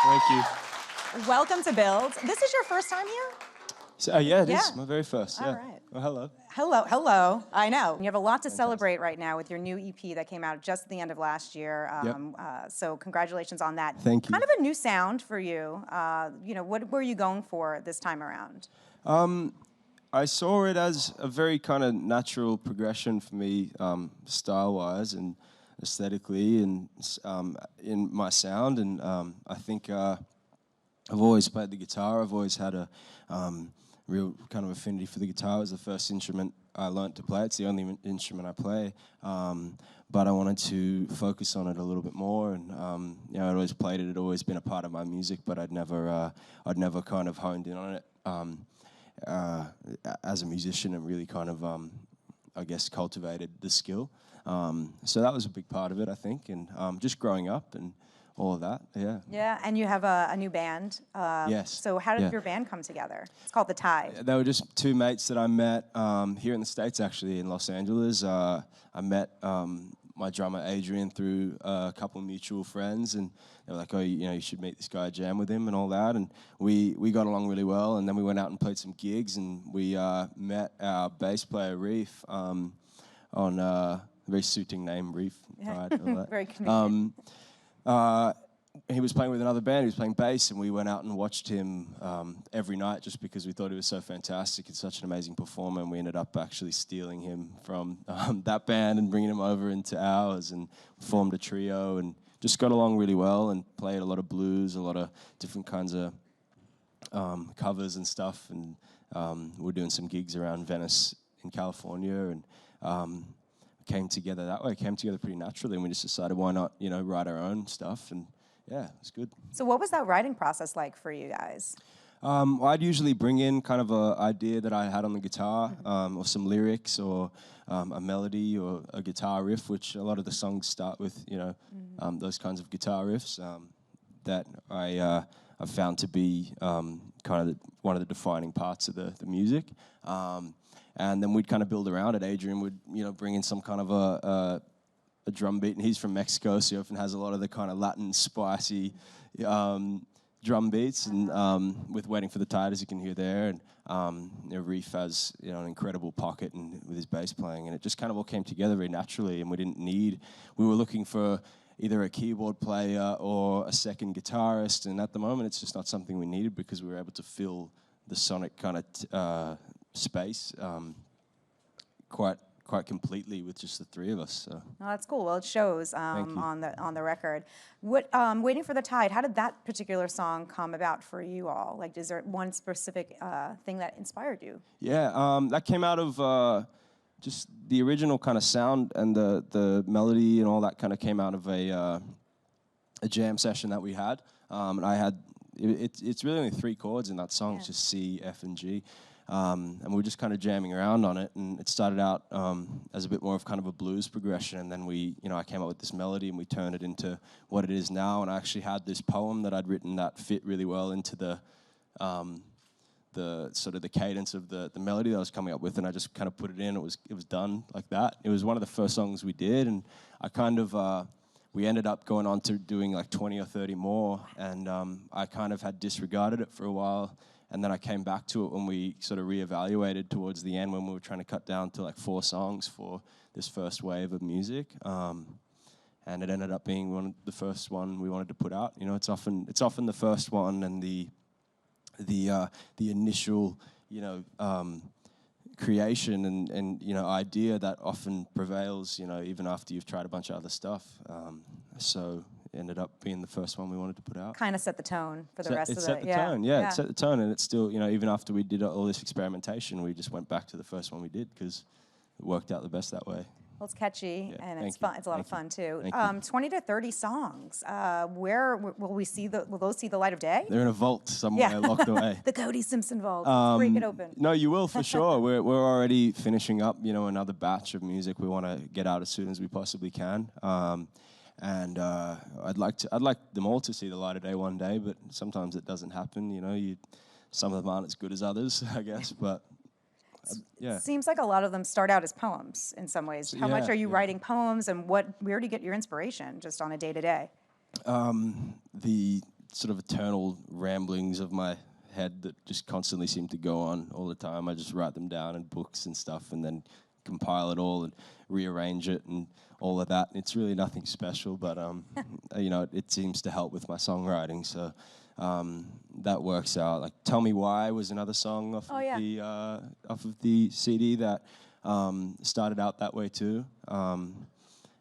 Thank you. Welcome to Build. This is your first time here? So, yeah, it is Yeah. my very first. Yeah. All right. Well, hello. Hello, hello. I know. You have a lot to celebrate right now with your new EP that came out just at the end of last year. So congratulations on that. Thank you. Kind of a new sound for you. What were you going for this time around? I saw it as a very kind of natural progression for me, style-wise and aesthetically, and in my sound. And I think I've always played the guitar. I've always had a real kind of affinity for the guitar. It was the first instrument I learnt to play. It's the only instrument I play. But I wanted to focus on it a little bit more, and I'd always played it. It had always been a part of my music, but I'd never kind of honed in on it as a musician and really kind of, I guess, cultivated the skill. So that was a big part of it, I think, and just growing up and all of that, yeah. Yeah, and you have a new band. Yes. So how did your band come together? It's called The Tide. They were just two mates that I met here in the States, actually, in Los Angeles. I met my drummer Adrian through a couple of mutual friends, and they were like, "Oh, you should meet this guy, jam with him," and all that. And we got along really well. And then we went out and played some gigs, and we met our bass player Reef on a very suiting name, Reef. Yeah. Tide, all that. Very convenient. He was playing with another band. He was playing bass, and we went out and watched him every night just because we thought he was so fantastic and such an amazing performer. And we ended up actually stealing him from that band and bringing him over into ours, and formed a trio and just got along really well and played a lot of blues, a lot of different kinds of covers and stuff. And we're doing some gigs around Venice in California, and came together that way. Came together pretty naturally, and we just decided why not, write our own stuff. And yeah, it's good. So what was that writing process like for you guys? I'd usually bring in kind of an idea that I had on the guitar, or some lyrics, or a melody, or a guitar riff, which a lot of the songs start with, those kinds of guitar riffs that I've found to be kind of one of the defining parts of the music. And then we'd kind of build around it. Adrian would, bring in some kind of a drum beat, and he's from Mexico, so he often has a lot of the kind of Latin, spicy drum beats, and with Waiting for the Tide, as you can hear there, and Reef has an incredible pocket and with his bass playing, and it just kind of all came together very naturally, and we were looking for either a keyboard player or a second guitarist, and at the moment it's just not something we needed because we were able to fill the sonic kind of space quite completely with just the three of us. So. Oh, that's cool. Well, it shows on the record. What Waiting for the Tide? How did that particular song come about for you all? Like, is there one specific thing that inspired you? Yeah, that came out of just the original kind of sound, and the melody and all that kind of came out of a jam session that we had. And I had it's really only 3 chords in that song. It's just C, F, and G. And we were just kind of jamming around on it, and it started out as a bit more of kind of a blues progression, and then I came up with this melody, and we turned it into what it is now. And I actually had this poem that I'd written that fit really well into the sort of the cadence of the melody that I was coming up with, and I just kind of put it in. It was done like that. It was one of the first songs we did, and I kind of we ended up going on to doing like 20 or 30 more, and I kind of had disregarded it for a while. And then I came back to it when we sort of reevaluated towards the end, when we were trying to cut down to like 4 songs for this first wave of music. And it ended up being the first one we wanted to put out. It's often the first one and the initial, creation and idea that often prevails, even after you've tried a bunch of other stuff. So it ended up being the first one we wanted to put out. Kind of set the tone for the rest of it. It set the tone, yeah. It set the tone, and it's still, even after we did all this experimentation, we just went back to the first one we did because it worked out the best that way. Well, it's catchy, and it's fun. It's a lot of fun too. 20 to 30 songs. Where will we see will those see the light of day? They're in a vault somewhere, locked away. The Cody Simpson vault. Let's break it open. No, you will for sure. We're already finishing up, another batch of music we want to get out as soon as we possibly can. And I'd like them all to see the light of day one day, but sometimes it doesn't happen. Some of them aren't as good as others, I guess, but. Yeah. Seems like a lot of them start out as poems in some ways. How much are you writing poems, and where do you get your inspiration just on a day-to-day? The sort of eternal ramblings of my head that just constantly seem to go on all the time. I just write them down in books and stuff, and then compile it all and rearrange it and all of that. It's really nothing special, but you know, it seems to help with my songwriting. So that works out. Like "Tell Me Why" was another song off of the CD that started out that way too.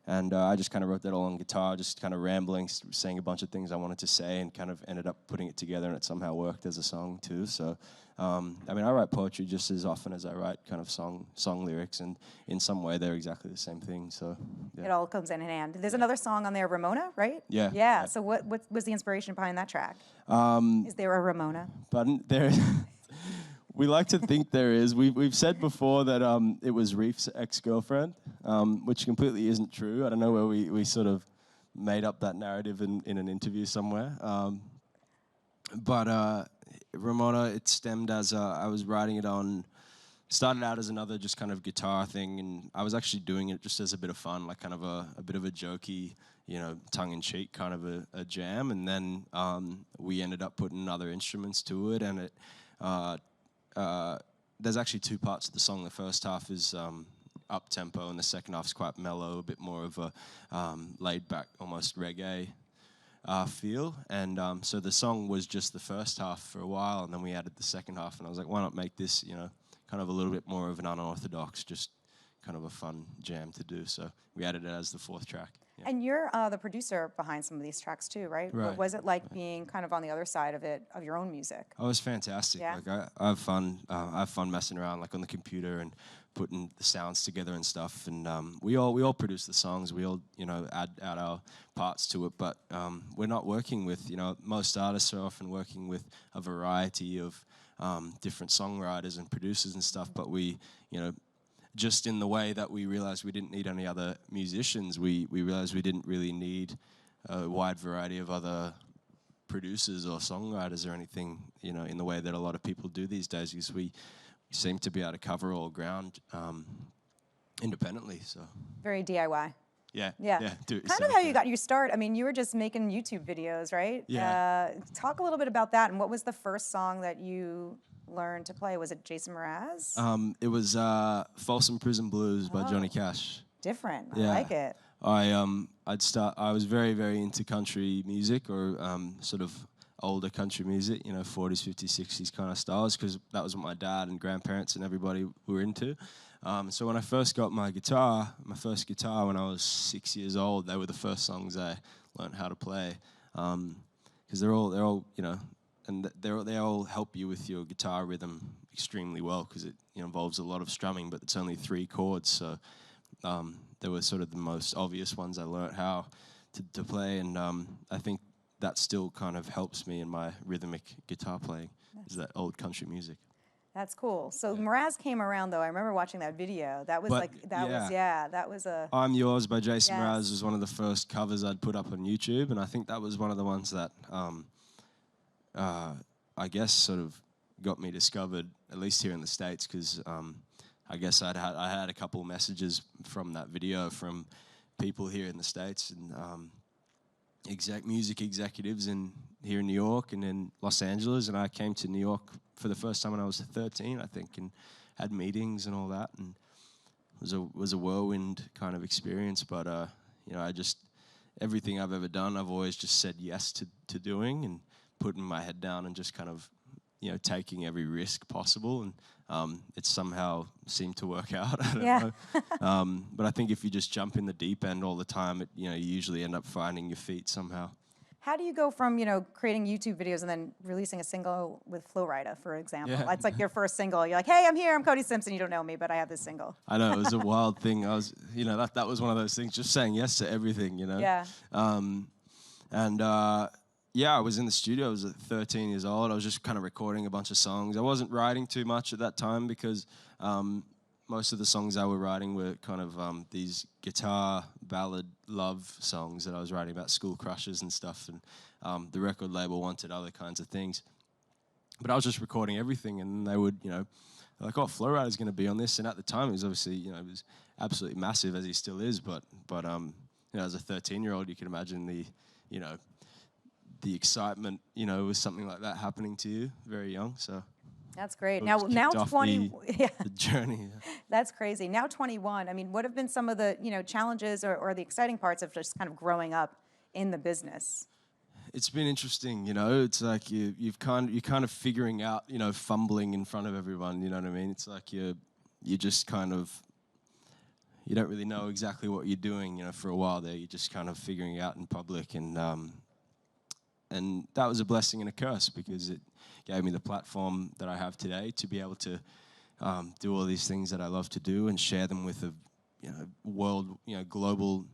And I just kind of wrote that all on guitar, just kind of rambling, saying a bunch of things I wanted to say, and kind of ended up putting it together, and it somehow worked as a song too. So, I mean, I write poetry just as often as I write kind of song lyrics, and in some way they're exactly the same thing. So yeah. It all comes in hand. There's another song on there, Ramona, right? Yeah. Yeah. So what was the inspiration behind that track? Is there a Ramona? But there. We like to think there is. We've said before that it was Reef's ex-girlfriend, which completely isn't true. I don't know where we sort of made up that narrative in an interview somewhere. But Ramona, it stemmed as I was writing it on, started out as another just kind of guitar thing, and I was actually doing it just as a bit of fun, like kind of a bit of a jokey, you know, tongue-in-cheek kind of a jam, and then we ended up putting other instruments to it, and it there's actually two parts of the song. The first half is up-tempo, and the second half is quite mellow, a bit more of a laid-back, almost reggae feel. And so the song was just the first half for a while, and then we added the second half, and I was like, why not make this, you know, kind of a little bit more of an unorthodox, just kind of a fun jam to do. So we added it as the fourth track. Yeah. And you're the producer behind some of these tracks too, right? Right. What was it like being kind of on the other side of it, of your own music? Oh, it was fantastic. Yeah. Like I have fun. I have fun messing around, like on the computer and putting the sounds together and stuff. And we all produce the songs. We all, you know, add our parts to it. But we're not working with, you know, most artists are often working with a variety of different songwriters and producers and stuff. But we, you know, just in the way that we realized we didn't need any other musicians, we realized we didn't really need a wide variety of other producers or songwriters or anything, you know, in the way that a lot of people do these days, because we seem to be able to cover all ground independently. So Very DIY. Yeah. Kind Do it of yourself, how you got your start. I mean, you were just making YouTube videos, right? Yeah. Talk a little bit about that, and what was the first song that you learned to play? Was it Jason Mraz? It was Folsom Prison Blues by Johnny Cash. Different. I Yeah. like it. I was very, very into country music, or sort of older country music, you know, 40s, 50s, 60s kind of styles, because that was what my dad and grandparents and everybody were into. So when I first got my first guitar when I was 6 years old, they were the first songs I learned how to play, because they're all, you know, and they all help you with your guitar rhythm extremely well, because it, you know, involves a lot of strumming, but it's only 3 chords, so they were sort of the most obvious ones I learned how to play, and I think that still kind of helps me in my rhythmic guitar playing, is that old country music. That's cool. So Mraz came around, though. I remember watching that video. That was that was a... I'm Yours by Jason Yes. Mraz was one of the first covers I'd put up on YouTube, and I think that was one of the ones that I guess sort of got me discovered, at least here in the States, because I guess I had a couple messages from that video from people here in the States, and music executives here in New York and in Los Angeles, and I came to New York for the first time when I was 13, I think, and had meetings and all that, and it was a whirlwind kind of experience. But you know, everything I've ever done, I've always just said yes to doing, and putting my head down and just kind of, you know, taking every risk possible, and it somehow seemed to work out. I don't know. But I think if you just jump in the deep end all the time, you usually end up finding your feet somehow. How do you go from, you know, creating YouTube videos and then releasing a single with Flo Rida, for example? Yeah. That's like your first single. You're like, hey, I'm here, I'm Cody Simpson. You don't know me, but I have this single. I know, it was a wild thing. I was, you know, that was one of those things, just saying yes to everything, you know? Yeah. Yeah, I was in the studio. I was 13 years old. I was just kind of recording a bunch of songs. I wasn't writing too much at that time, because most of the songs I were writing were kind of these guitar ballad love songs that I was writing about school crushes and stuff, and the record label wanted other kinds of things. But I was just recording everything, and they would, you know, like, oh, Flo Rida's going to be on this. And at the time, it was obviously, you know, it was absolutely massive, as he still is. But you know, as a 13-year-old, you can imagine the, you know, the excitement, you know, with something like that happening to you very young. So that's great. it Now kicked off 20, yeah, the journey. that's crazy. Now 21. I mean, what have been some of the, you know, challenges or the exciting parts of just kind of growing up in the business? It's been interesting, you know. It's like you're kind of figuring out, you know, fumbling in front of everyone. You know what I mean? It's like you just kind of, you don't really know exactly what you're doing. You know, for a while there, you're just kind of figuring it out in public, and that was a blessing and a curse because it gave me the platform that I have today to be able to do all these things that I love to do and share them with a, you know, global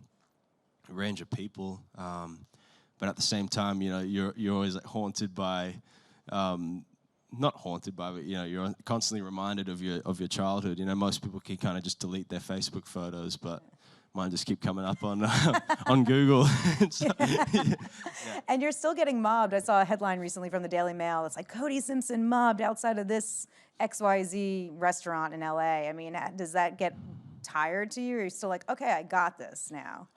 range of people. But at the same time, you know, you're always like haunted by, not haunted by, but, you know, you're constantly reminded of your childhood. You know, most people can kind of just delete their Facebook photos, but mine just keep coming up on on Google. So, yeah. And you're still getting mobbed. I saw a headline recently from the Daily Mail. It's like Cody Simpson mobbed outside of this XYZ restaurant in LA. I mean, does that get tired to you, or are you still like, okay, I got this now?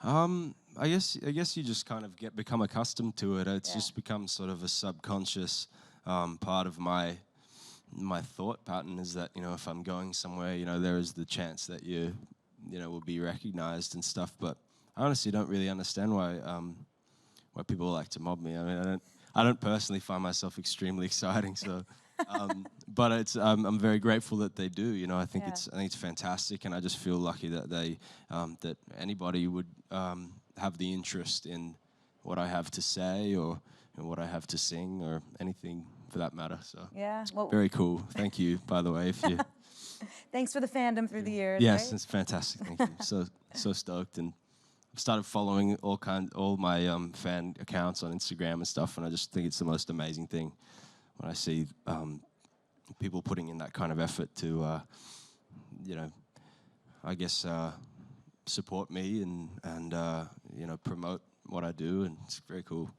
I guess you just kind of become accustomed to it. It's just become sort of a subconscious part of my thought pattern is that, you know, if I'm going somewhere, you know, there is the chance that you know, will be recognized and stuff. But I honestly don't really understand why people like to mob me. I mean, I don't personally find myself extremely exciting. So, but it's I'm very grateful that they do. You know, I think it's fantastic, and I just feel lucky that that anybody would have the interest in what I have to say or what I have to sing or anything for that matter. So it's very cool. Thank you, by the way, if you. Thanks for the fandom through the years. Yes, right? it's fantastic. Thank you. So stoked, and I've started following all my fan accounts on Instagram and stuff, and I just think it's the most amazing thing when I see people putting in that kind of effort to, you know, I guess support me and you know, promote what I do, and it's very cool.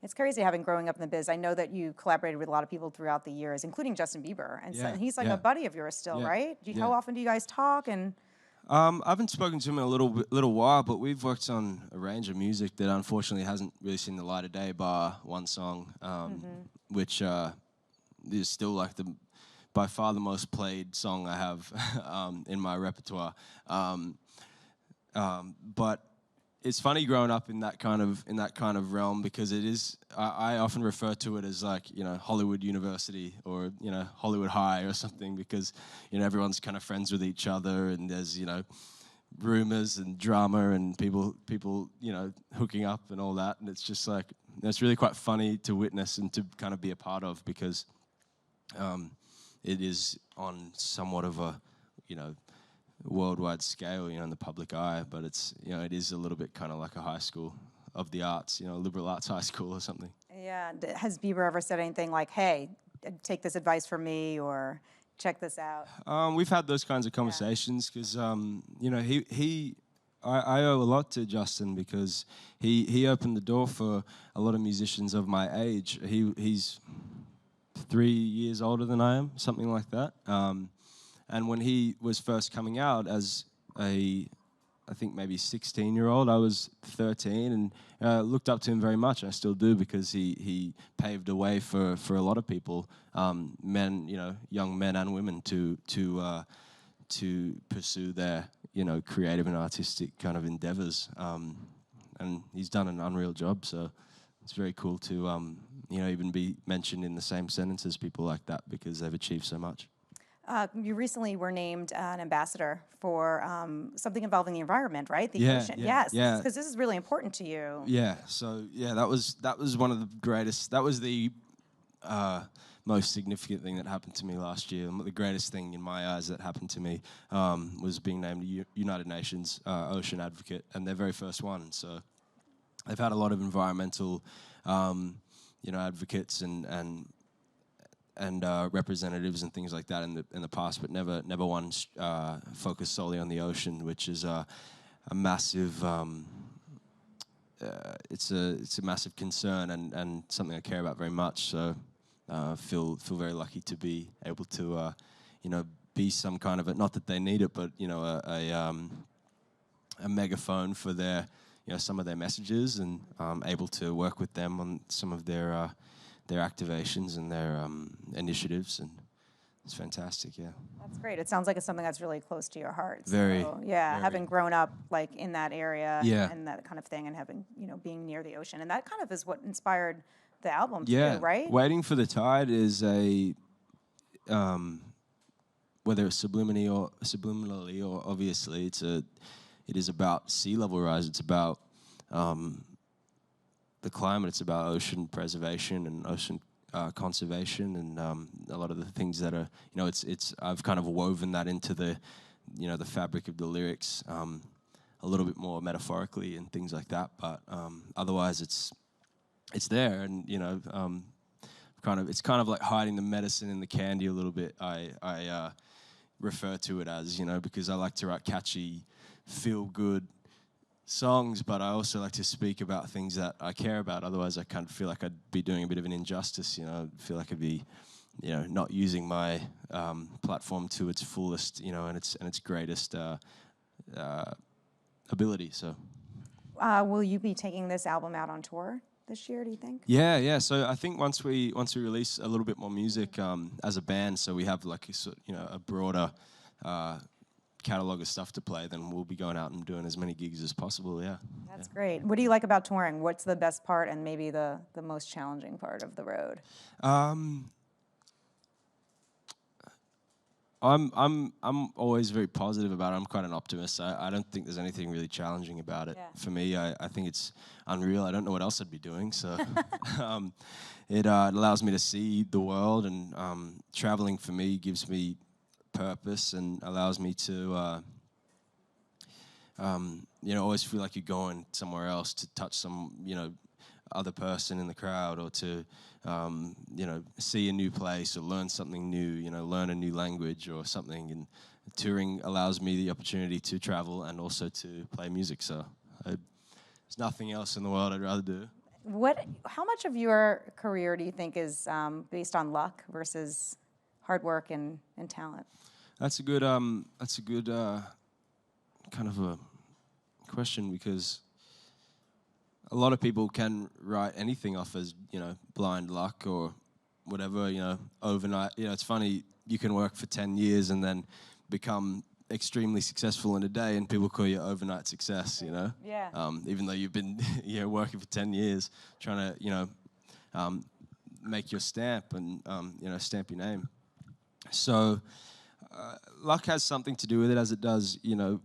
It's crazy having growing up in the biz. I know that you collaborated with a lot of people throughout the years, including Justin Bieber, and so he's like a buddy of yours still, right? How often do you guys talk? And I haven't spoken to him in a little while, but we've worked on a range of music that unfortunately hasn't really seen the light of day, bar one song, which is still like by far the most played song I have in my repertoire. But it's funny growing up in that kind of realm because it is. I often refer to it as like, you know, Hollywood University or, you know, Hollywood High or something, because, you know, everyone's kind of friends with each other and there's, you know, rumors and drama and people you know, hooking up and all that, and it's just like, it's really quite funny to witness and to kind of be a part of because it is on somewhat of a, you know, worldwide scale, you know, in the public eye, but it's, you know, it is a little bit kind of like a high school of the arts, you know, liberal arts high school or something. Yeah, has Bieber ever said anything like, hey, take this advice from me or check this out? We've had those kinds of conversations because, you know, I owe a lot to Justin because he opened the door for a lot of musicians of my age. He's 3 years older than I am, something like that. And when he was first coming out as I think maybe 16-year-old, I was 13 and looked up to him very much. I still do because he paved a way for a lot of people, men, you know, young men and women to pursue their, you know, creative and artistic kind of endeavors. And he's done an unreal job. So it's very cool to, you know, even be mentioned in the same sentence as people like that because they've achieved so much. You recently were named an ambassador for something involving the environment, right? The ocean. Yes, because this is really important to you. Yeah. So that was one of the greatest. That was the most significant thing that happened to me last year. The greatest thing in my eyes that happened to me was being named United Nations Ocean Advocate, and their very first one. So they've had a lot of environmental, you know, advocates and representatives and things like that in the past, but never one focused solely on the ocean, which is a massive. It's a massive concern and something I care about very much. So feel very lucky to be able to, you know, be some kind of not that they need it, but, you know, a megaphone for their, some of their messages, and able to work with them on some of their activations and their initiatives, and it's fantastic. Yeah, that's great. It sounds like it's something that's really close to your heart. Very, so, yeah, very. having grown up like in that area Yeah. and that kind of thing, and having being near the ocean, and that kind of is what inspired the album Yeah, too, right? Waiting for the Tide is a whether it's subliminally or obviously, it is about sea level rise. It's about the climate. It's about ocean preservation and ocean conservation, and a lot of the things that are, I've kind of woven that into the fabric of the lyrics a little bit more metaphorically and things like that. But otherwise, it's there, and it's kind of like hiding the medicine in the candy a little bit. I refer to it as, because I like to write catchy, feel-good songs, but I also like to speak about things that I care about. Otherwise, I kind of feel like I'd be doing a bit of an injustice. I feel like I'd be, not using my platform to its fullest, and its greatest ability. So, will you be taking this album out on tour this year, do you think? Yeah. So I think once we release a little bit more music as a band, so we have like a broader catalog of stuff to play, then we'll be going out and doing as many gigs as possible. Yeah. That's great. What do you like about touring? What's the best part and maybe the most challenging part of the road? I'm always very positive about it. I'm quite an optimist. I don't think there's anything really challenging about it. Yeah. For me, I think it's unreal. I don't know what else I'd be doing. So it allows me to see the world, and traveling for me gives me purpose and allows me to always feel like you're going somewhere else to touch some other person in the crowd, or to see a new place or learn something new, learn a new language or something. And touring allows me the opportunity to travel and also to play music. So there's nothing else in the world I'd rather do. How much of your career do you think is based on luck versus hard work and talent? That's a good kind of a question, because a lot of people can write anything off as, blind luck or whatever, overnight. It's funny, you can work for 10 years and then become extremely successful in a day, and people call you overnight success, Yeah. Even though you've been working for 10 years trying to, make your stamp and, stamp your name. So luck has something to do with it, as it does,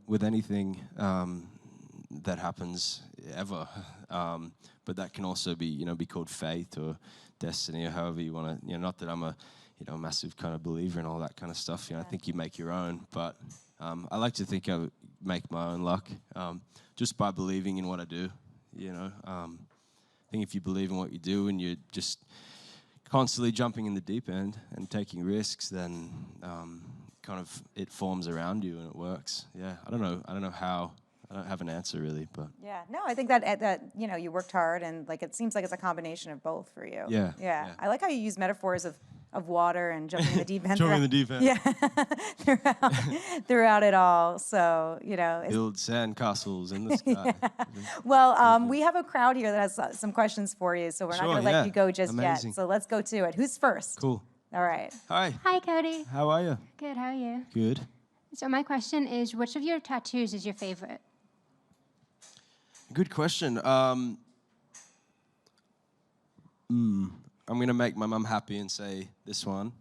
with anything that happens ever. But that can also be, be called fate or destiny, or however you want to, not that I'm a, massive kind of believer in all that kind of stuff. I think you make your own, but I like to think I make my own luck just by believing in what I do. I think if you believe in what you do and you're just constantly jumping in the deep end and taking risks, then kind of it forms around you and it works. Yeah, I don't know how. I don't have an answer really, but yeah, no, I think that you worked hard, and like it seems like it's a combination of both for you. Yeah. I like how you use metaphors of water and jumping in the deep end. Jumping in the deep end. Yeah, throughout it all. So build sand castles in the sky. Yeah. Well, we have a crowd here that has some questions for you, so we're not going to let you go just Amazing. yet. So let's go to it. Who's first? Cool. All right. Hi. Hi, Cody. How are you? Good, how are you? Good. So my question is, which of your tattoos is your favorite? Good question. I'm gonna make my mum happy and say this one.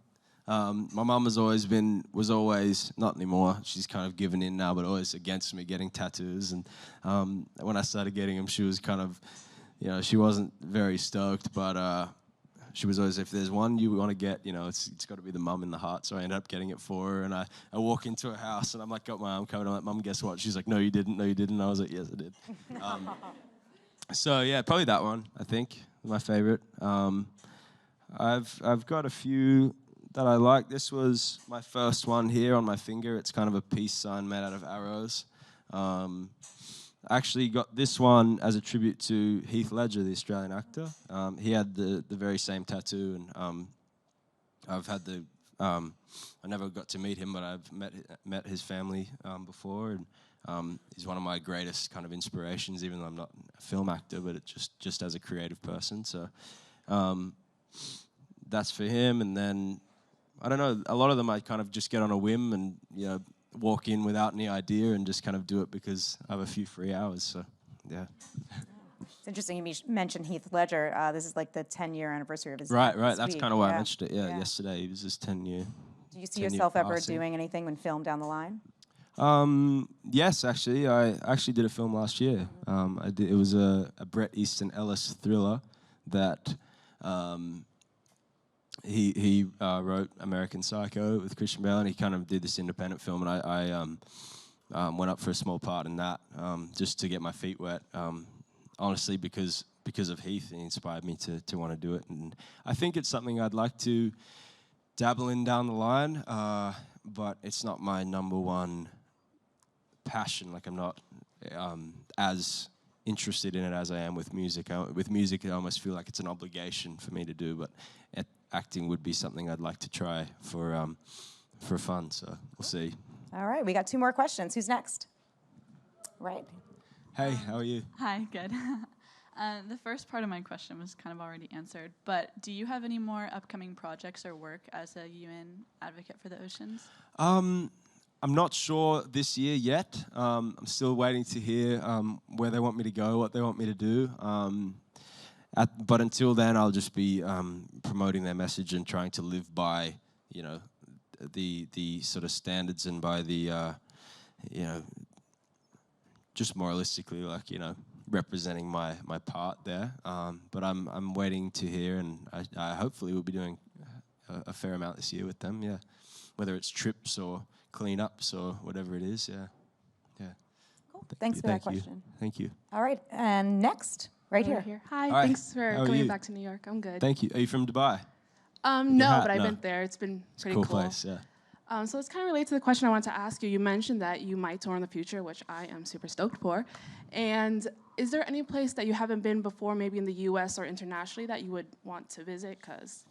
My mum was always not anymore. She's kind of given in now, but always against me getting tattoos. And when I started getting them, she was kind of, she wasn't very stoked, but she was always, if there's one you want to get, it's got to be the mum in the heart. So I ended up getting it for her, and I walk into her house, and I'm like, got my arm covered. I'm like, Mum, guess what? She's like, no, you didn't. And I was like, yes, I did. So yeah, probably that one, I think, my favorite. I've got a few that I like. This was my first one here on my finger. It's kind of a peace sign made out of arrows. I actually got this one as a tribute to Heath Ledger, the Australian actor. He had the very same tattoo, and I've had I never got to meet him, but I've met his family before, and He's one of my greatest kind of inspirations, even though I'm not a film actor, but just as a creative person. So that's for him. And then, I don't know, a lot of them I kind of just get on a whim and, you know, walk in without any idea and just kind of do it because I have a few free hours. So, yeah. It's interesting you mentioned Heath Ledger. This is like the 10-year anniversary of his Right. this That's week. kind of why I mentioned it. Yeah, yesterday. It was his 10-year. Do you see yourself ever doing anything when film down the line? Yes, actually. I actually did a film last year. It was a Bret Easton Ellis thriller that he wrote American Psycho with Christian Bale, and he kind of did this independent film, and I went up for a small part in that just to get my feet wet. Honestly, because of Heath, he inspired me to want to do it, and I think it's something I'd like to dabble in down the line, but it's not my number one passion. Like, I'm not as interested in it as I am with music. With music, I almost feel like it's an obligation for me to do, but acting would be something I'd like to try for fun, so we'll see. All right, we got 2 more questions. Who's next? Right. Hey, how are you? Hi, good. The first part of my question was kind of already answered, but do you have any more upcoming projects or work as a UN advocate for the oceans? I'm not sure this year yet. I'm still waiting to hear where they want me to go, what they want me to do. But until then, I'll just be promoting their message and trying to live by, you know, the sort of standards and by the, you know, just moralistically, like, you know, representing my part there. But I'm waiting to hear, and I hopefully will be doing a fair amount this year with them. Yeah, whether it's trips or cleanups or whatever it is. Yeah. Cool. Thanks for that question. Thank you. All right, and next, right here. Hi, Hi. thanks for How are coming you? back to New York. I'm good. Thank you. Are you from Dubai? No, hat? but I've No. been there. It's been It's a pretty cool cool. place. Yeah. So it's kind of related to the question I wanted to ask you. You mentioned that you might tour in the future, which I am super stoked for. And is there any place that you haven't been before, maybe in the U.S. or internationally, that you would want to visit? Because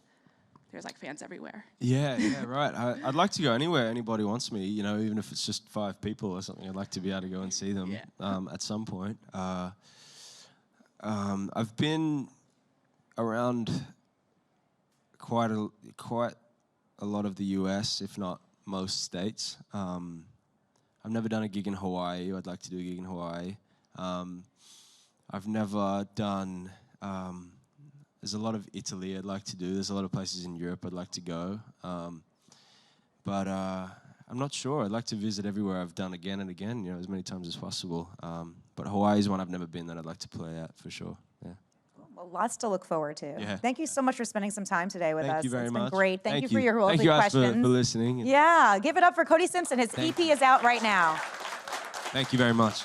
there's like fans everywhere. Yeah, right. I'd like to go anywhere anybody wants me, you know, even if it's just 5 people or something. I'd like to be able to go and see them at some point. I've been around quite a lot of the US, if not most states. I've never done a gig in Hawaii. I'd like to do a gig in Hawaii. I've never done... there's a lot of Italy I'd like to do. There's a lot of places in Europe I'd like to go. But I'm not sure. I'd like to visit everywhere I've done again and again, you know, as many times as possible. But Hawaii is one I've never been that I'd like to play at for sure. Yeah. Well, lots to look forward to. Yeah. Thank you so much for spending some time today with us. Thank you very much. It's been great. Thank you for your Thank lovely you guys questions. for listening. Yeah, give it up for Cody Simpson. His EP is out right now. Thank you very much.